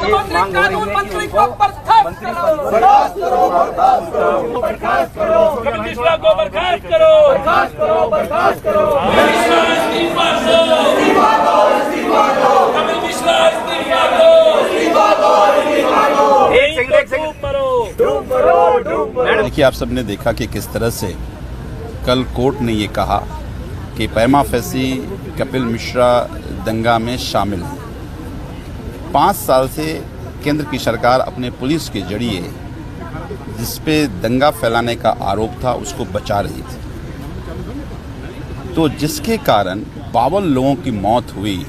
ये मांग हो रही है कि उनको मंत्री बर्खास्त करो, बर्खास्त करो, बर्खास्त करो, कपिल मिश्रा को बर्खास्त करो, बर्खास्त करो, बर्खास्त करो, कपिल मिश्रा इस्तीफा दो, इस्तीफा दो, इस्तीफा दो, कपिल मिश्रा इस्तीफा दो, इस्तीफा दो, इस्तीफा दो, डूब मरो, डूब मरो, डूब मरो। देखिए, आप सबने देखा कि किस तरह से कल कोर्ट ने ये कहा कि पैमा फैसी कपिल मिश्रा दंगा में शामिल हैं। 5 साल से केंद्र की सरकार अपने पुलिस के जरिए जिस पे दंगा फैलाने का आरोप था उसको बचा रही थी, तो जिसके कारण 52 लोगों की मौत हुई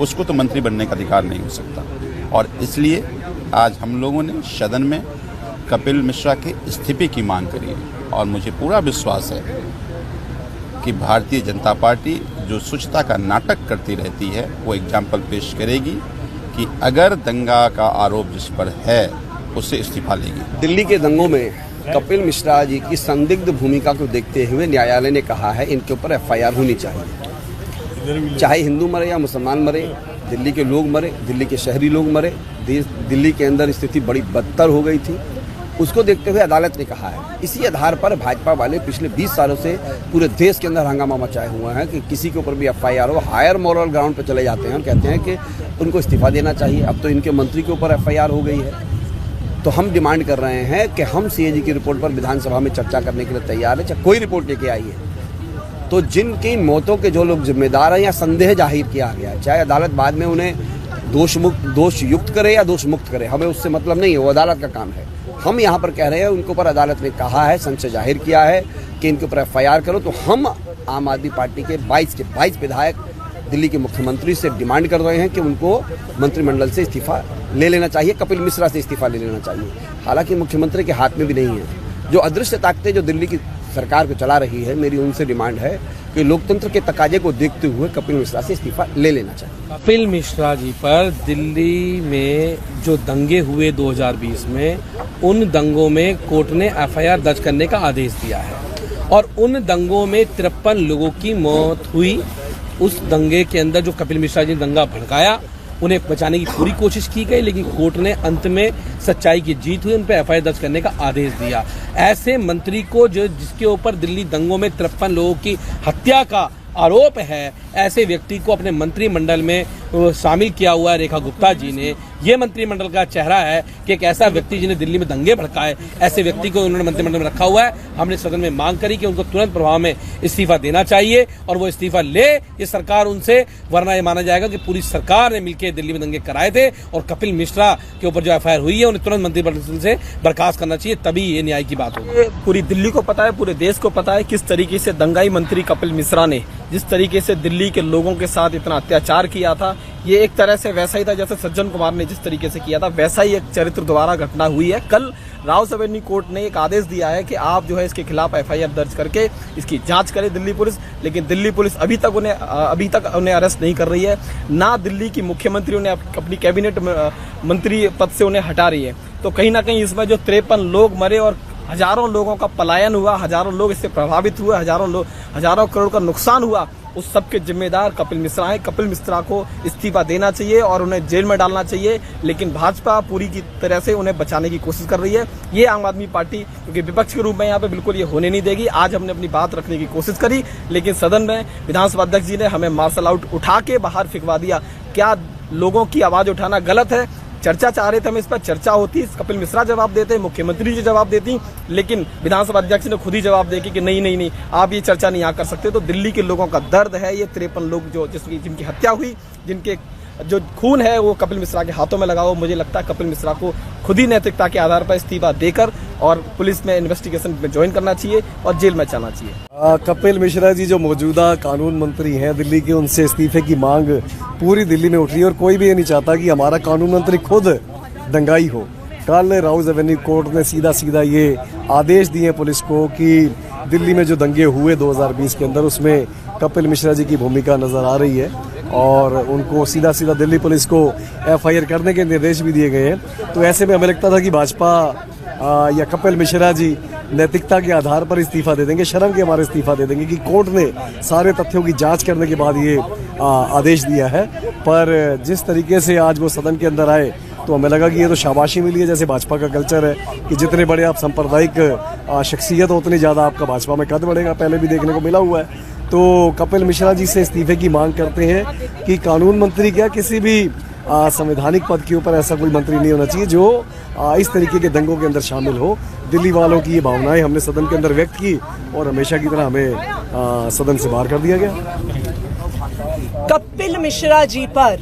उसको तो मंत्री बनने का अधिकार नहीं हो सकता। और इसलिए आज हम लोगों ने सदन में कपिल मिश्रा के इस्तीफे की मांग करी है और मुझे पूरा विश्वास है कि भारतीय जनता पार्टी जो स्वच्छता का नाटक करती रहती है वो एग्जाम्पल पेश करेगी कि अगर दंगा का आरोप जिस पर है उससे इस्तीफा लेगी। दिल्ली के दंगों में कपिल मिश्रा जी की संदिग्ध भूमिका को देखते हुए न्यायालय ने कहा है इनके ऊपर एफआईआर होनी चाहिए। चाहे हिंदू मरे या मुसलमान मरे, दिल्ली के लोग मरे, दिल्ली के शहरी लोग मरे, दिल्ली के अंदर स्थिति बड़ी बदतर हो गई थी, उसको देखते हुए अदालत ने कहा है। इसी आधार पर भाजपा वाले पिछले 20 सालों से पूरे देश के अंदर हंगामा मचाए हुए हैं कि किसी के ऊपर भी एफआईआर हो, हायर मॉरल ग्राउंड पर चले जाते हैं और कहते हैं कि उनको इस्तीफा देना चाहिए। अब तो इनके मंत्री के ऊपर एफआईआर हो गई है, तो हम डिमांड कर रहे हैं कि हम सीएजी की रिपोर्ट पर विधानसभा में चर्चा करने के लिए तैयार है, चाहे कोई रिपोर्ट लेके आई है। तो जिनकी मौतों के जो लोग जिम्मेदार हैं या संदेह जाहिर किया गया है, चाहे अदालत बाद में उन्हें दोष युक्त करे या दोष मुक्त करे, हमें उससे मतलब नहीं है, वो अदालत का काम है। हम यहाँ पर कह रहे हैं उनके ऊपर अदालत ने कहा है, संशय जाहिर किया है कि इनके ऊपर एफआईआर करो, तो हम आम आदमी पार्टी के 22 विधायक दिल्ली के मुख्यमंत्री से डिमांड कर रहे हैं कि उनको मंत्रिमंडल से इस्तीफा ले लेना चाहिए, कपिल मिश्रा से इस्तीफा ले लेना चाहिए। हालांकि मुख्यमंत्री के हाथ में भी नहीं है। जो अदृश्य ताकतें जो दिल्ली की सरकार को चला रही है, मेरी उनसे डिमांड है कि लोकतंत्र के तकाजे को देखते हुए कपिल मिश्रा से इस्तीफा ले लेना चाहिए। कपिल मिश्रा जी पर दिल्ली में जो दंगे हुए 2020 में, उन दंगों में कोर्ट ने एफआईआर दर्ज करने का आदेश दिया है और उन दंगों में 53 लोगों की मौत हुई। उस दंगे के अंदर जो कपिल मिश्रा जी ने दंगा भड़काया, उन्हें बचाने की पूरी कोशिश की गई, लेकिन कोर्ट ने अंत में सच्चाई की जीत हुई, उन पर एफआईआर दर्ज करने का आदेश दिया। ऐसे मंत्री को जिसके ऊपर दिल्ली दंगों में 53 लोगों की हत्या का आरोप है, ऐसे व्यक्ति को अपने मंत्रिमंडल में शामिल किया हुआ है रेखा गुप्ता जी ने। ये मंत्रिमंडल का चेहरा है कि एक ऐसा व्यक्ति जिन्हें दिल्ली में दंगे भड़काए, ऐसे व्यक्ति को उन्होंने मंत्रिमंडल में रखा हुआ है। हमने सदन में मांग करी कि उनको तुरंत प्रभाव में इस्तीफा देना चाहिए और वो इस्तीफा ले ये सरकार उनसे, वरना ये माना जाएगा कि पूरी सरकार ने मिलकर दिल्ली में दंगे कराए थे और कपिल मिश्रा के ऊपर जो एफआईआर हुई है उन्हें तुरंत मंत्रिमंडल से बर्खास्त करना चाहिए, तभी ये न्याय की बात होगी। पूरी दिल्ली को पता है, पूरे देश को पता है किस तरीके से दंगाई मंत्री कपिल मिश्रा ने जिस तरीके से दिल्ली के लोगों के साथ इतना अत्याचार किया था। ये एक तरह से वैसा ही था जैसे सज्जन कुमार ने जिस तरीके से किया था, वैसा ही एक चरित्र दोबारा घटना हुई है। कल राउस एवेन्यू कोर्ट ने एक आदेश दिया है कि आप जो है इसके खिलाफ एफआईआर दर्ज करके इसकी जांच करे दिल्ली पुलिस, लेकिन दिल्ली पुलिस अभी तक उन्हें अरेस्ट नहीं कर रही है। ना दिल्ली की मुख्यमंत्री उन्हें अपनी कैबिनेट मंत्री पद से उन्हें हटा रही है। तो कहीं ना कहीं इसमें जो 53 लोग मरे और हजारों लोगों का पलायन हुआ, हजारों लोग इससे प्रभावित हुए, हजारों करोड़ का नुकसान हुआ, उस सब के जिम्मेदार कपिल मिश्रा हैं। कपिल मिश्रा को इस्तीफा देना चाहिए और उन्हें जेल में डालना चाहिए, लेकिन भाजपा पूरी की तरह से उन्हें बचाने की कोशिश कर रही है। ये आम आदमी पार्टी क्योंकि विपक्ष के रूप में यहाँ पे बिल्कुल ये होने नहीं देगी। आज हमने अपनी बात रखने की कोशिश करी, लेकिन सदन में विधानसभा अध्यक्ष जी ने हमें मार्शल आउट उठा के बाहर फिकवा दिया। क्या लोगों की आवाज उठाना गलत है? चर्चा चाह रहे थे, हम इस पर चर्चा होती, कपिल मिश्रा जवाब देते, मुख्यमंत्री जी जवाब देती, लेकिन विधानसभा अध्यक्ष ने खुद ही जवाब दे कि नहीं आप ये चर्चा नहीं यहाँ कर सकते। तो दिल्ली के लोगों का दर्द है, ये 53 लोग जिनकी हत्या हुई, जिनके जो खून है वो कपिल मिश्रा के हाथों में लगा हो। मुझे लगता है कपिल मिश्रा को खुद ही नैतिकता के आधार पर इस्तीफा देकर और पुलिस में इन्वेस्टिगेशन में ज्वाइन करना चाहिए और जेल में जाना चाहिए। कपिल मिश्रा जी जो मौजूदा कानून मंत्री हैं दिल्ली के, उनसे इस्तीफे की मांग पूरी दिल्ली में उठ रही है और कोई भी ये नहीं चाहता कि हमारा कानून मंत्री खुद दंगाई हो। कल राउस एवेन्यू कोर्ट ने सीधा ये आदेश दिए पुलिस को कि दिल्ली में जो दंगे हुए 2020 के अंदर, उसमें कपिल मिश्रा जी की भूमिका नजर आ रही है और उनको सीधा दिल्ली पुलिस को एफआईआर करने के निर्देश भी दिए गए हैं। तो ऐसे में हमें लगता था कि भाजपा या कपिल मिश्रा जी नैतिकता के आधार पर इस्तीफा दे देंगे, शर्म के हमारे इस्तीफा दे देंगे कि कोर्ट ने सारे तथ्यों की जांच करने के बाद ये आदेश दिया है। पर जिस तरीके से आज वो सदन के अंदर आए तो हमें लगा कि ये तो शाबाशी मिली है, जैसे भाजपा का कल्चर है कि जितने बड़े आप सांप्रदायिक शख्सियत हो उतनी ज़्यादा आपका भाजपा में कद बढ़ेगा, पहले भी देखने को मिला हुआ है। तो कपिल मिश्रा जी से इस्तीफे की मांग करते हैं कि कानून मंत्री क्या किसी भी संवैधानिक पद के ऊपर ऐसा कोई मंत्री नहीं होना चाहिए जो इस तरीके के दंगों के अंदर शामिल हो। दिल्ली वालों की ये भावनाएं हमने सदन के अंदर व्यक्त की और हमेशा की तरह हमें सदन से बाहर कर दिया गया। कपिल मिश्रा जी पर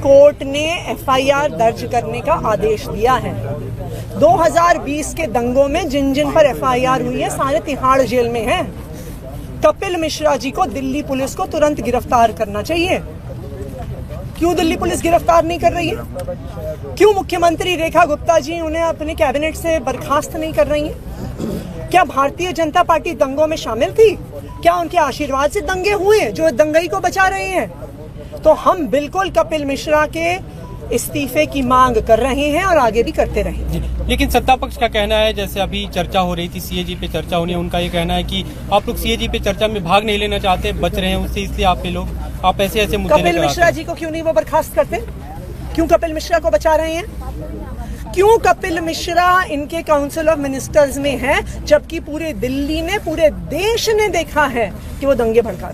कोर्ट ने एफआईआर दर्ज करने का आदेश दिया है। 2020 के दंगों में जिन जिन पर एफआईआर हुई है सारे तिहाड़ जेल में हैं। कपिल मिश्रा जी को दिल्ली पुलिस को तुरंत गिरफ्तार करना चाहिए। क्यों दिल्ली पुलिस गिरफ्तार नहीं कर रही है? क्यों मुख्यमंत्री रेखा गुप्ता जी उन्हें अपने कैबिनेट से बर्खास्त नहीं कर रही हैं? क्या भारतीय जनता पार्टी दंगों में शामिल थी? क्या उनके आशीर्वाद से दंगे हुए जो दंगई को बचा रहे हैं? तो हम बिल्कुल कपिल मिश्रा के इस्तीफे की मांग कर रहे हैं और आगे भी करते रहेंगे। लेकिन सत्ता पक्ष का कहना है, जैसे अभी चर्चा हो रही थी सीएजी पे चर्चा होनी है, उनका ये कहना है कि आप लोग सीएजी पे चर्चा में भाग नहीं लेना चाहते, बच रहे हैं उससे, इसलिए आप ऐसे मुद्दे कपिल मिश्रा जी को क्यों नहीं वो बर्खास्त करते? क्यों कपिल मिश्रा को बचा रहे हैं? क्यों कपिल मिश्रा इनके काउंसिल ऑफ मिनिस्टर्स में है जबकि पूरे दिल्ली ने, पूरे देश ने देखा है कि वो दंगे भड़का